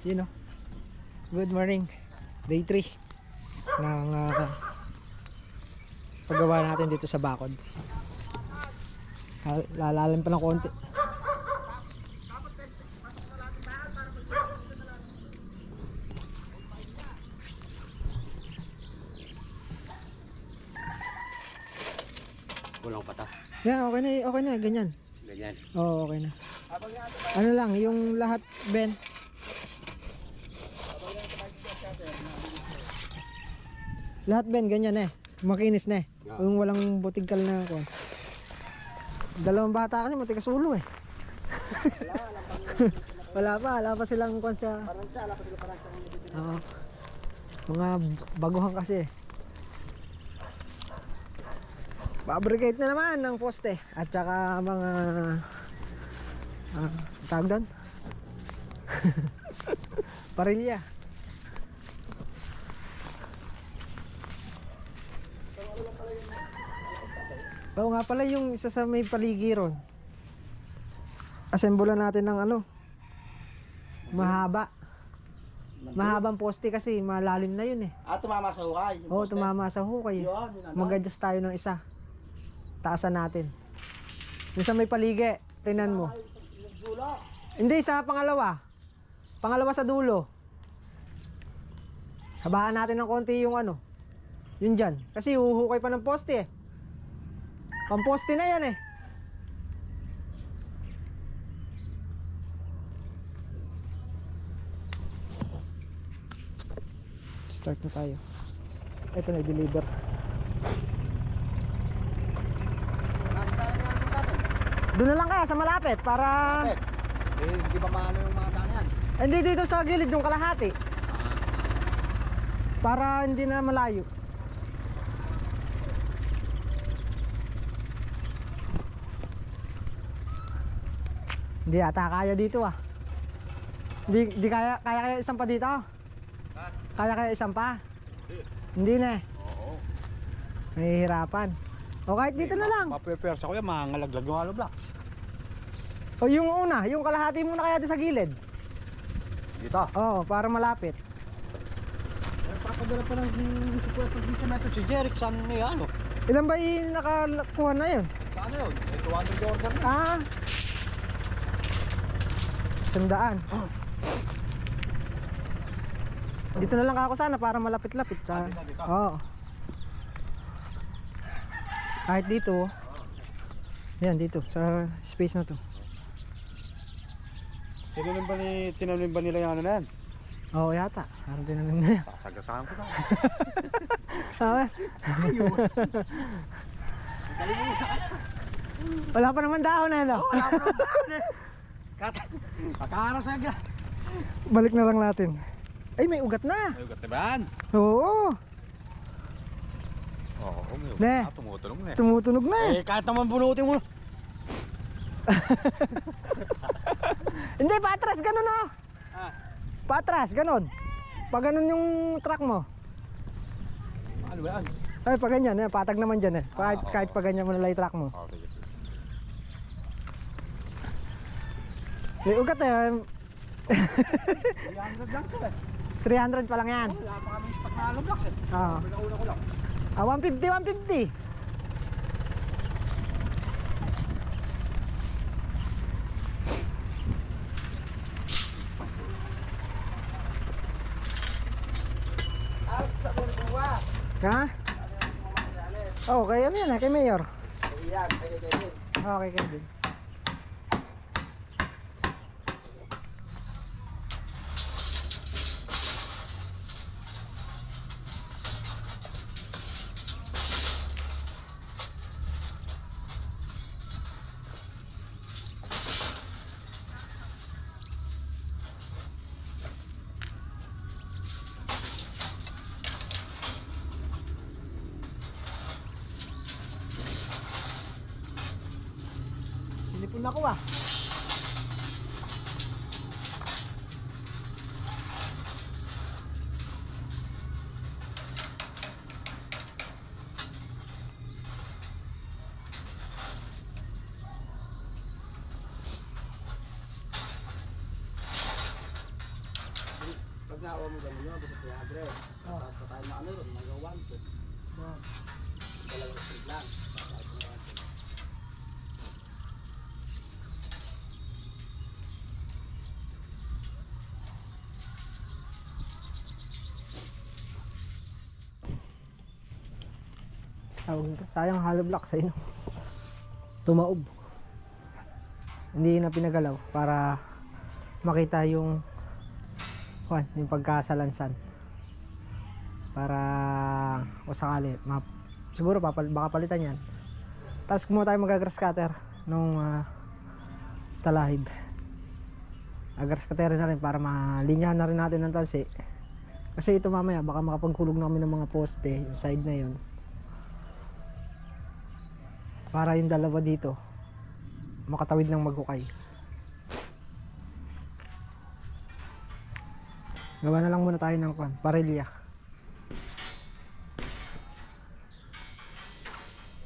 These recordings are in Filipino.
Yun know. Good morning. Day 3 ng paggawa natin dito sa bakod. Lalalim pa ng konti. Kulang pa ta. Yeah, okay na, ganyan. Ganyan. Oo, okay na. Ano lang, yung lahat, Ben. Lahat, Ben, ganyan eh. Makinis na eh. Yung walang butigkal na ako. Dalawang bata kasi matigas ulo eh. wala pa silang konsa. Oo. Mga baguhan kasi eh. Fabricate na naman ng poste at saka mga tawag doon. Parilya. Oo nga pala yung isa sa may paligiron. Assemble natin ng ano, mahaba. Mahabang poste kasi malalim na yun eh. Tumama sa hukay. Oo, tumama sa hukay. Mag-adjust tayo ng isa. Taasan natin. Yung sa may paligi, tingnan mo. Hindi, sa pangalawa. Pangalawa sa dulo. Habahan natin ng konti yung ano. Yun dyan. Kasi huhukay pa ng poste eh. Pamposte na yan eh. Start na tayo. Ito na, i-deliver. Doon na lang kaya sa malapit para Hindi ba maano yung mga daan yan? hindi dito sa gilid yung kalahati. Para hindi na malayo. Hindi ata kaya dito ah. Di kaya isang pa dito. Kaya isang pa. Hindi na eh. Oo. Nahihirapan. O kahit dito na lang. Maprepersa ko yan, mga ngalaglag yung hollow block. O yung una, yung kalahati muna kaya doon sa gilid. Dito. Oo, para malapit. Papadala pa ng 50 metros si Jeric, saan niya ano? Ilan ba yung nakakuha na yun? Paano yun? May 200 order na. Ah, 100. Dito na lang ako sana para malapit-lapit. Dito. Oo. Kahit dito. Yan dito sa space na to. Tinanim ba nila yung ano na yan? Oo yata. Parang tinanim na yan. Sasagasahan ko na. Sabi? Wala pa naman dahon na no? Wala pa naman dahon eh. Kakaharas na agad. Balik na lang natin. Ay may ugat na. May ugat na ba yan? Oo. Oo, may ugat Ne. na. Tumutunog na eh. Tumutunog na eh. Kahit naman bunutin mo. Hindi, patras, ganun oh. Patras, ganun. Pag ganun yung truck mo. Ano ba yan? Ay, pag ganyan, eh, patag naman dyan eh. Kahit pag ganyan mo nalay truck mo. Okay. May ugat eh. 300 lang to eh. 300 pa lang yan. Wala pa kami stock na hollow blocks eh. Oo. Pinauna ko lang. 150. Ha? Oh, kay ano yan eh, kay Mayor. Ayan, kaya. Okay, kay din. Silipon ako ah. nga mo ganun yun, gusto ko agre. Sa tayo na ano yun, mga 1, 2. Dalawang street lang. Tawag nito. Sayang hollow block sa ino. Tumaob. Hindi na pinagalaw para makita yung yung pagkasalansan. Para o sakali, siguro baka palitan yan. Tapos kumuha tayo mag-grass cutter nung talahib. Grass cutter na rin para malinyahan na rin natin ng talsi. Kasi ito mamaya baka makapagkulog na kami ng mga poste, yung side na yun. Para yung dalawa dito makatawid ng maghukay. Gawa na lang muna tayo ng parilya.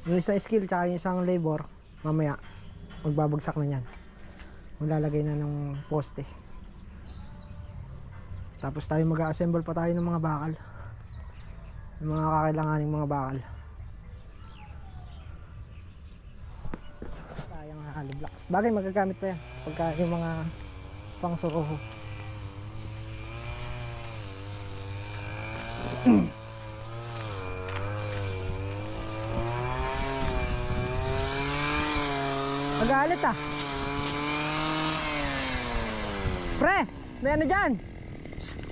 Yung isang skill tsaka yung isang labor mamaya magbabagsak na yan, maglalagay na ng poste. Tapos tayo mag-assemble pa tayo ng mga bakal, yung mga kakailanganing mga bakal. Hollow blocks. Bagay magagamit pa yan pagka yung mga pang suruho. Magalit ah. Pre, may ano dyan? Psst.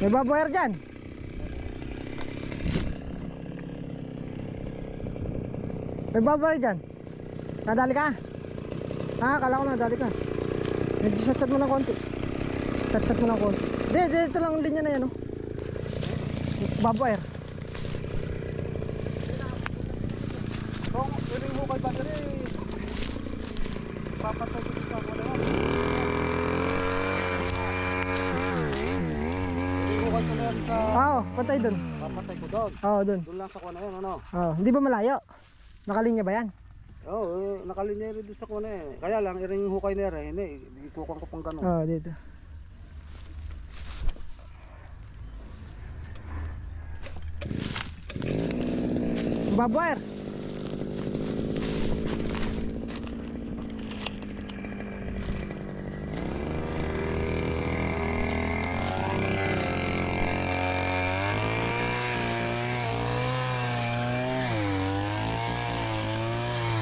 May baboyer dyan. May baboy dyan. Nadali ka? Kala ko nadali ka. Medyo sat-sat mo ng konti. Sat-sat mo ng konti. Dito lang ang linya na yan, oh. Baboy. Kung piling mo kay battery, papatay ko sa ako na. Piling mo kay ko na yan sa... Oo, patay dun. Papatay ko doon. Oo, dun. Doon lang sa kuha na yan, ano? Oo, hindi ba malayo? Nakalinya ba yan? Oo, nakalinya rin doon sa kuha na yan. Kaya lang, iring hukay na yan. Hindi, ikukuha ko pang ganun. Oo, dito. Baboy.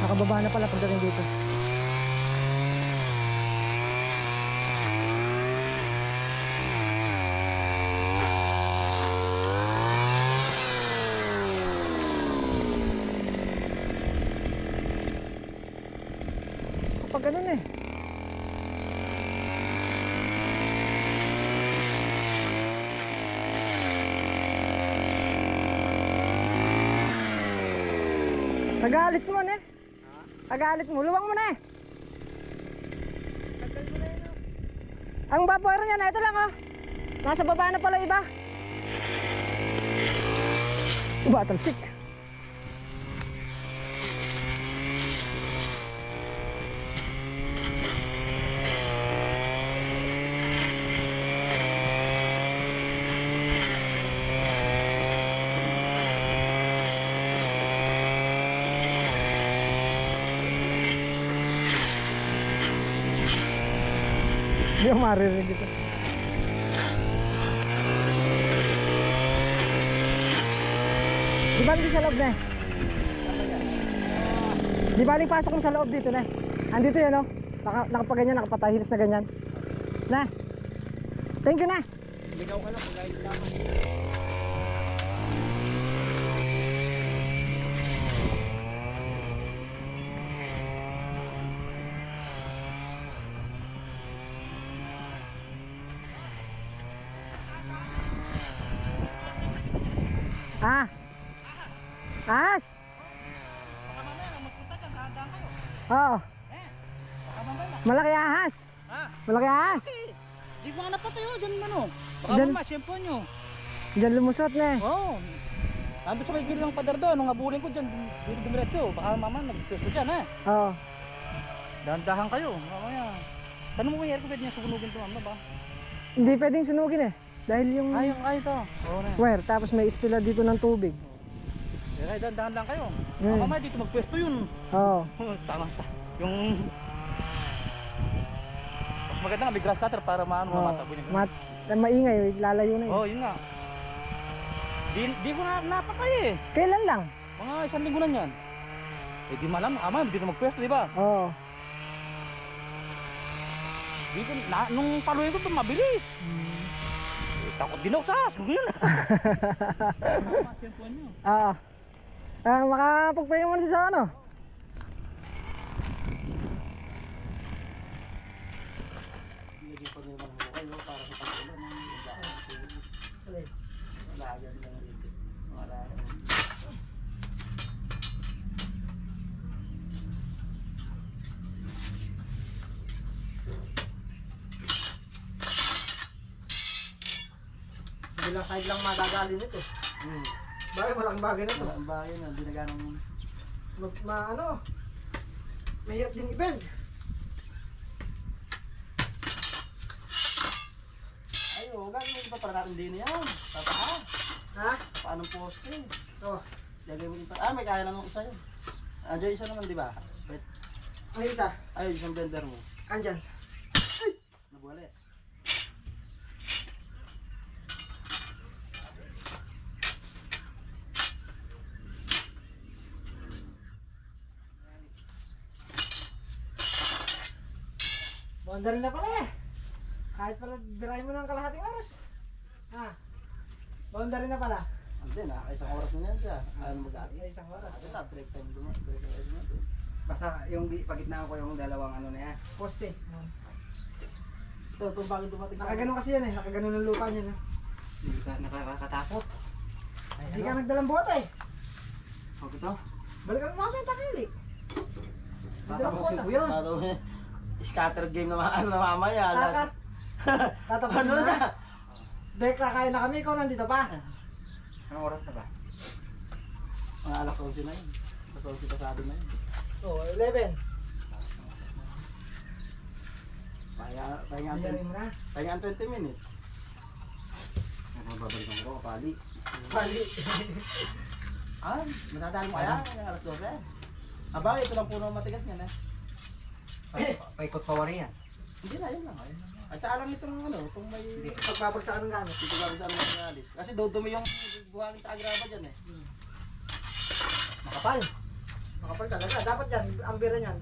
Nakababa na pala pagdating dito. Kapag ganun eh. Nagalit mo na eh. Agalit mo, luwang mo na eh. Ang baboy niya na ito lang oh. Nasa baba na pala iba. Iba talsik. Hindi ako maririnig dito. Di ba hindi sa loob na eh? Di ba pasok mo sa loob dito na eh? Andito yan oh. Nakapaganyan, nakapatay heels na ganyan. Na. Thank you na. Ligaw ka lang, pagkain ka. Ah. Ahas. Baka mamaya, magpunta ka, dahan kayo. Oo. Baka mamaya. Malaki ahas. Ha? Malaki ahas. Di ko nga napatay oh, dyan ano. Baka Dyan. mamaya, siyempo nyo. Diyan lumusot na eh. Oo. Sabi sa may gilid ng pader doon, nung abulin ko dyan, dito dumiretso. Baka mamaya, nagpwesto dyan ha. Oo. Dahan-dahan kayo, mamaya. Tanong mo kung pwede niya sumunugin ito, ano ba? Hindi pwedeng sunugin eh. Dahil yung Ay ito. Oo na. wire, tapos may istila dito ng tubig. Kaya dahan lang kayo. Mm. Mamaya dito magpwesto yun. Oo. Tama sa. Yung... Mas maganda nga, may grass cutter para maano mataboy niya. Maingay, lalayo na yun. Oo, yun nga. Di ko na napakay eh. Kailan lang? Mga 1 linggo na yan. Eh di malam, ama, dito magpwesto, di ba? Oo. Dito, nung paluin ko ito, mabilis. Eh, takot din ako sa asking ko yun. Oo. Makapagpahinga mo din sa ano? Nilagyan pa nila ng kayo para sa pagkulo ng Alin? alagan lang dito. Alagan. Bilang side lang magagali nito. Bagay, malaking bagay na to. Ang bahay na, hindi na ganong... Mahirap din i-bend. Ay, gagawin mo pa para natin din yan. Tataas. Ha? Paano poste? Oo. Gagawin mo pa. May kaya lang ng isa yun. Diyan isa naman, di ba? Wait. Ang isa. Ay, isang blender mo. Andyan. Nabuwali. Boundary na pala eh. Kahit pala dirahin mo ng kalahating oras. Ha? Boundary na pala. Hindi na, isang oras na yan siya. Ano mag-aari? Sa isang oras. Kasi na, break time dumaan. Break time dumaan. Basta yung pagitnaan ko yung dalawang ano na yan. Poste. Ito, bakit dumating sa Nakaganon kasi yan eh. Nakaganon ng lupa niya. Hindi ka nakakatakot. Hindi ka nagdalang bote eh. Huwag ito. Balikan mo mamaya takili. Tatapusin ko yun. Scatter game na mamaya. Tatapusin Ano mo na? na. Dek, kakain na kami. Ikaw nandito pa. Anong oras na ba? Mga alas 11 na yun. Alas 11 pasado na yun. Oo, 11. Biyarin mo na. Pahinga 20 minutes. Ano babalikan ko kapali? Bali. Matatalo mo kaya? Alas 12. Bakit ito lang puno matigas niyan eh. Paikot pa wari yan. Hindi na, yun lang. At saka lang itong itong may... Hindi. Pagbabagsakan ng gamit. Dito gawin sa ano ng alis. Kasi dumi yung buhangin sa agraba dyan eh. Makapal. Makapal talaga. Dapat dyan, ang bira niyan.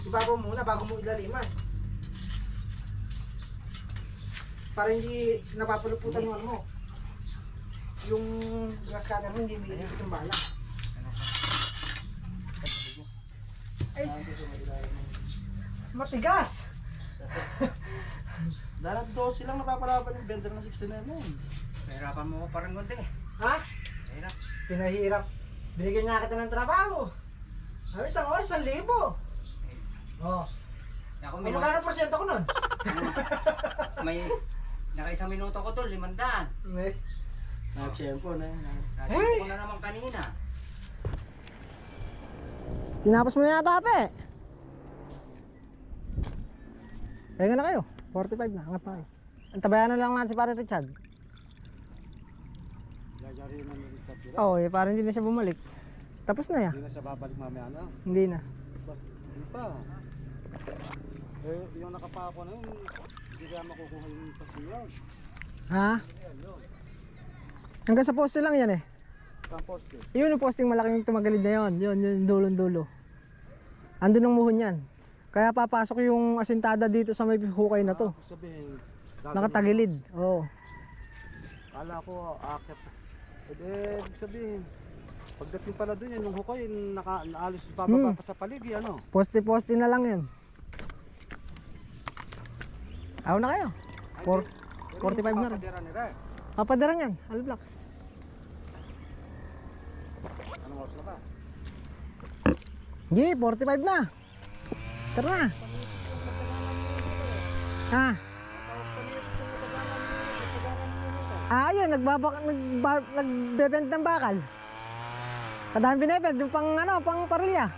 Ibabaw muna bago mo ilaliman. Para hindi napapuluputan yung ano mo. Yung grass cutter mo, hindi may ikot yung bala. Ay, matigas! Dalat 12 lang napapalaban yung bender ng 69 na yun. Mahirapan mo ko parang gunting eh. Ha? Mahirap. Pinahirap. Binigyan nga kita ng trabaho. Sabi, isang oras, 1,000. Oo. Ako Ano magkano porsyento ko nun? may naka-1 minuto ko to, 500. Nag-tiyempo na yun. Nakita ko na naman kanina. Tinapos mo na yata, pe. Kaya na kayo. 45 na. Angat na kayo. Antabayan na lang natin si Pare Richard. Gagari na nila sa tira. Oo, parang hindi na siya bumalik. Tapos na ya. Hindi na siya babalik mamaya na. Hindi na. Hindi pa. Eh, yung nakapako na yun, hindi kaya makukuha yung pasiyaw. Ha? Hanggang sa poste lang yan eh. Saan poste? Yun yung posting malaking tumagilid na yun. Yun, yung dulong-dulo. Andun ang muhon yan. Kaya papasok yung asintada dito sa may hukay na to. Sabihin, Nakatagilid. Oo. kala ko akit. Eh, ibig sabihin, pagdating pala doon yan, yung hukay, naalis bababa pa sa paligi, ano? Poste-poste na lang yan. Ayaw na kayo. 45 na rin. Papadira nila eh. Papadaran yan. Alblocks. Anong oras na ba? Hindi, 45 na. Tara na. Ha? Ayun, nagbebent ng bakal. Kadami binebent, yung pang ano, pang parilya.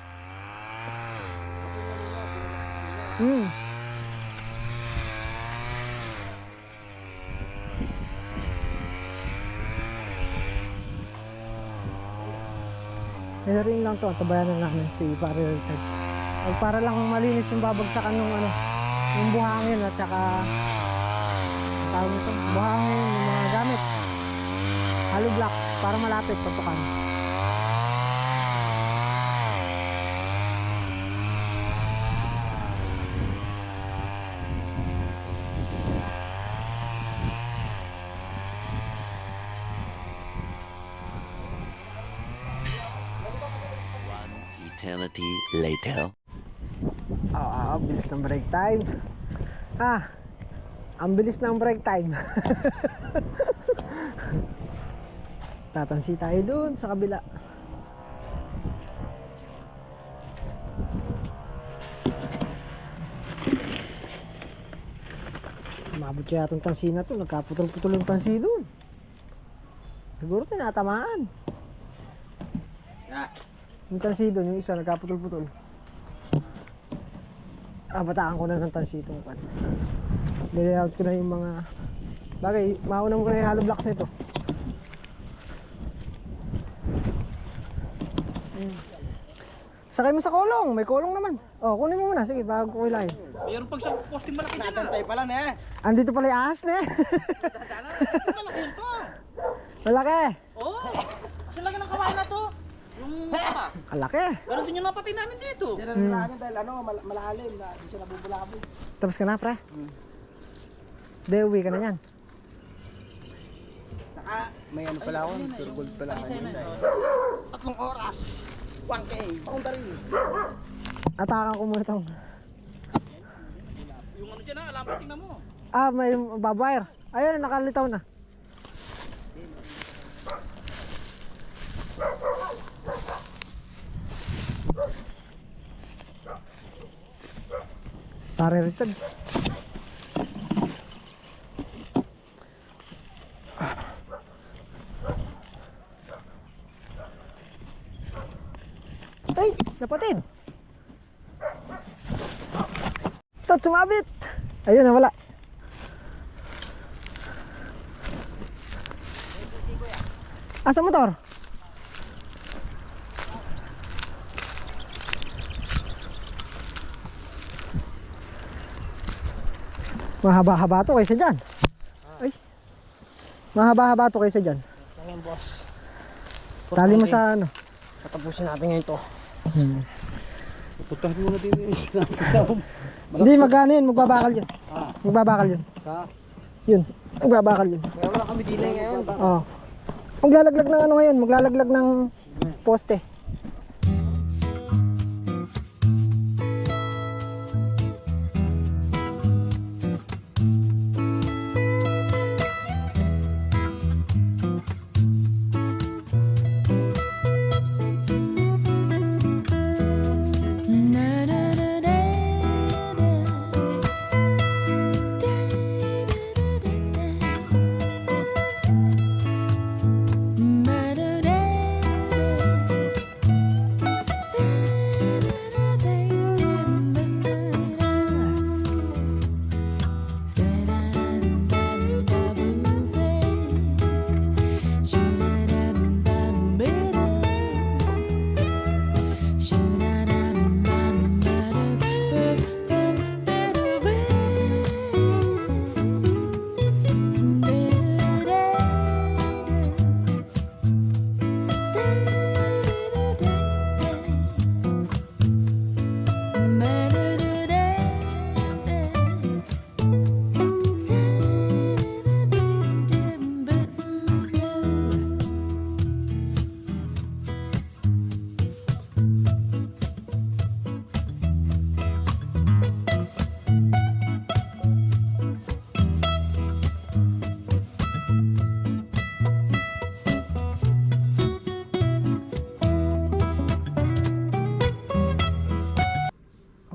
Kaya rin lang to, tabayan na namin si Pare Richard. Ay, para lang malinis yung babagsakan ng ano, yung buhangin at saka tawag nito, buhangin, yung mga gamit. Hollow blocks para malapit pagtukan. Eternity later. Bilis ng break time. Ang bilis ng break time. Tatansi tayo dun sa kabila. Umabot kaya itong tansi na to. Nagkaputol-putol yung tansi dun. Siguro tinatamaan. Yung tansi dun, yung isa nagkaputol-putol. Bataan ko na ng tansi itong pan. Nilayout ko na yung mga bagay, mauna mo na yung hollow blocks na ito. Sakay mo sa kolong, may kolong naman. Kunin mo muna, sige, bago ko ilayin. Mayroon pag sa posting malaki dyan. Natantay pala na Andito pala yung ahas na eh. Malaki yun to. Malaki. Oo. Kasi laki ng kawain na to. Yung mata. Malaki. Ganon din yung napatay namin dito. Yan ang namin dahil malalim na hindi siya nabubulabog. Tapos ka na, pre? Hindi, uwi ka na yan. May ano pala ako, pure gold pala ako. 3 oras. 1K, boundary. Atakan ko muna itong... Yung ano dyan alam mo, tingnan mo. may babwire. Ayun, nakalitaw na. Pare Richard. Ay, napatid. Ito, sumabit. Ayun, nawala. Asa motor? Mahaba-haba to kaysa dyan. Ay. Mahaba-haba to kaysa dyan. Ngayon, boss. Tali mo sa ano. Patapusin natin ngayon ito. Puntahan mo na din yung isa. Hindi, magano yun. Magbabakal yun. Magbabakal yun. Sa? Yun. Magbabakal yun. Kaya wala kami dinay ngayon. Oo. Maglalaglag ng ano ngayon. Maglalaglag ng poste.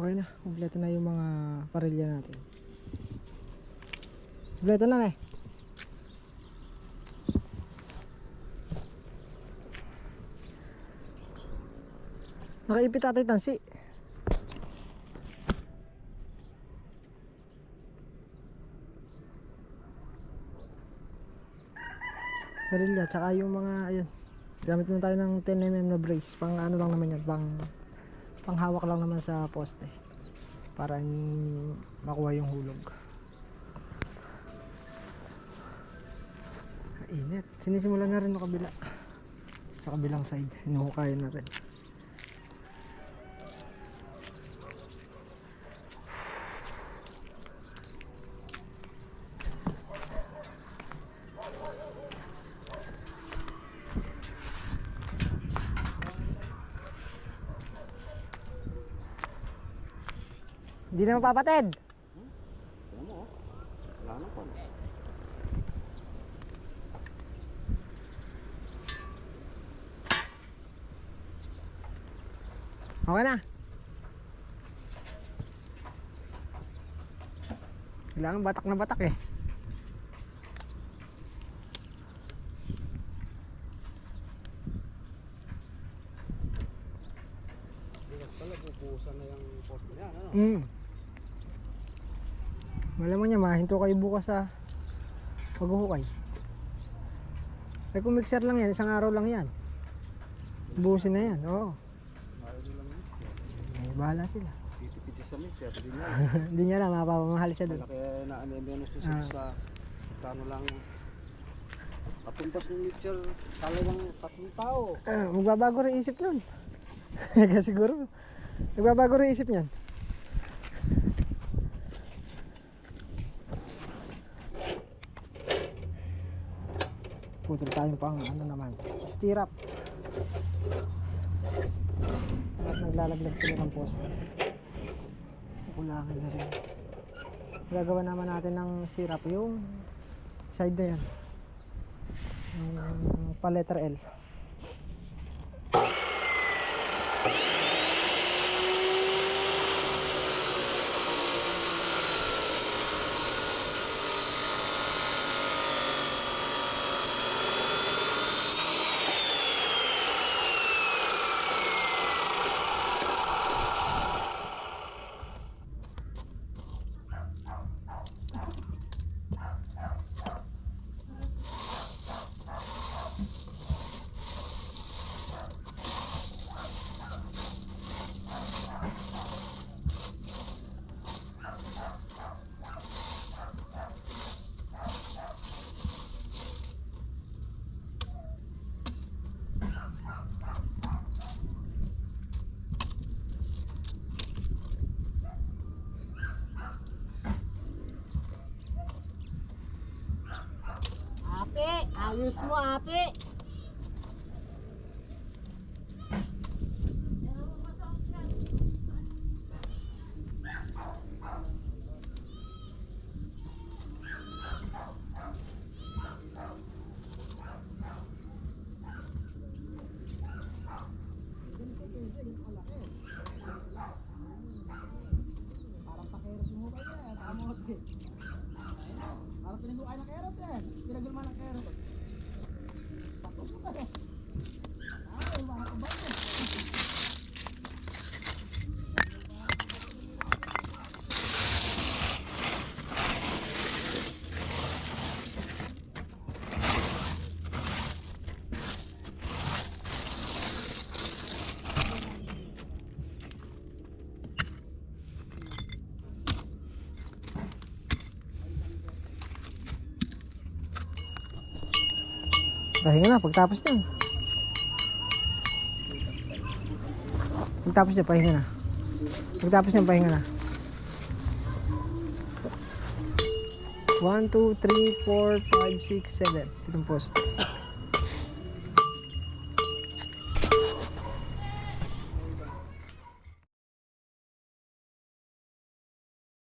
Okay na, kompleto na yung mga parilya natin. Kompleto na eh. Nakaipit tatay tansi. Parilya, tsaka yung mga ayun. Gamit mo tayo ng 10mm na brace. Pang ano lang naman yan. Pang hawak lang naman sa poste. Para makuha yung hulog. Init. Sinisimulan na rin ng kabila. Sa kabilang side. Hinuhukayan na rin. Hindi na mapapatid. Ano mo, oh. Wala na pa. Okay na. Kailangan batak na batak eh. Bigas pala, bubuhusan na yung post mo yan, ano? Malamang niya, mahinto kayo bukas sa paghuhukay. Eh kung mixer lang yan, isang araw lang yan. Buhusin na yan, oo. Ayaw nyo lang yun. Ay, bahala sila. Titipid siya sa mixer, hindi niya. Hindi niya lang, mapapamahal siya doon. Kaya na-menos ko sa kano lang. Patumpas ng mixer, talagang 3 tao. Magbabago rin isip nun. Kasi siguro, magbabago rin isip niyan. Putol tayong pang ano naman, stirrup. At naglalaglag sila ng poste. Kulangin na rin. Gagawa naman natin ng stirrup yung side na yan. Yung pa letter L. Ape, ayos mo ape. Parang pinagulay ng carrot eh. Pinagulman ng carrot. Tapos mo kayo. Ay, mga kabay eh. Pahinga na, pagtapos niyan. Pagtapos niya, pahinga na. Pagtapos niyan, pahinga na. 1, 2, 3, 4, 5, 6, 7. Itong poste.